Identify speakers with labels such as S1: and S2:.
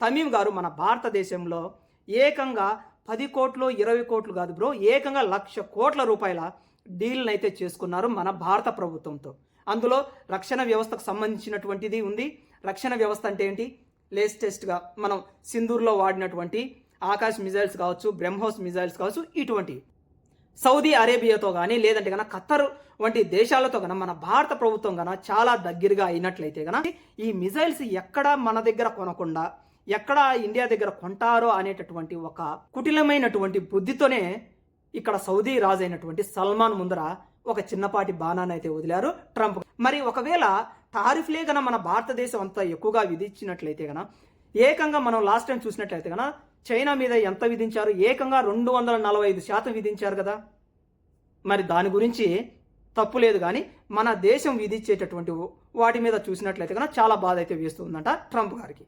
S1: తమీం గారు మన భారతదేశంలో ఏకంగా 10 కోట్లు 20 కోట్లు కాదు బ్రో, ఏకంగా 1,00,000 కోట్ల రూపాయల డీల్ని అయితే చేసుకున్నారు మన భారత ప్రభుత్వంతో. అందులో రక్షణ వ్యవస్థకు సంబంధించినటువంటిది ఉంది. రక్షణ వ్యవస్థ అంటే ఏంటి? లేటెస్ట్గా మనం సింధూర్లో వాడినటువంటి ఆకాశ్ మిజైల్స్ కావచ్చు, బ్రహ్మోస్ మిజైల్స్ కావచ్చు, ఇటువంటి సౌదీ అరేబియాతో కానీ లేదంటే కనుక ఖత్తర్ వంటి దేశాలతో కనుక మన భారత ప్రభుత్వం కనుక చాలా దగ్గరగా అయినట్లయితే కనుక ఈ మిజైల్స్ ఎక్కడ మన దగ్గర కొనకుండా ఎక్కడ ఇండియా దగ్గర కొంటారో అనేటటువంటి ఒక కుటిలమైనటువంటి బుద్ధితోనే ఇక్కడ సౌదీ రాజు అయినటువంటి సల్మాన్ ముందర ఒక చిన్నపాటి బాణాన్ని అయితే వదిలారు ట్రంప్. మరి ఒకవేళ టారిఫ్లే కనుక మన భారతదేశం అంతా ఎక్కువగా విధించినట్లయితే కనుక ఏకంగా మనం లాస్ట్ టైం చూసినట్లయితే కనుక చైనా మీద ఎంత విధించారు? ఏకంగా 245% విధించారు కదా. మరి దాని గురించి తప్పు లేదు, కానీ మన దేశం విధించేటటువంటి వాటి మీద చూసినట్లయితే కనుక చాలా బాధ అయితే వేస్తుందంట ట్రంప్ గారికి.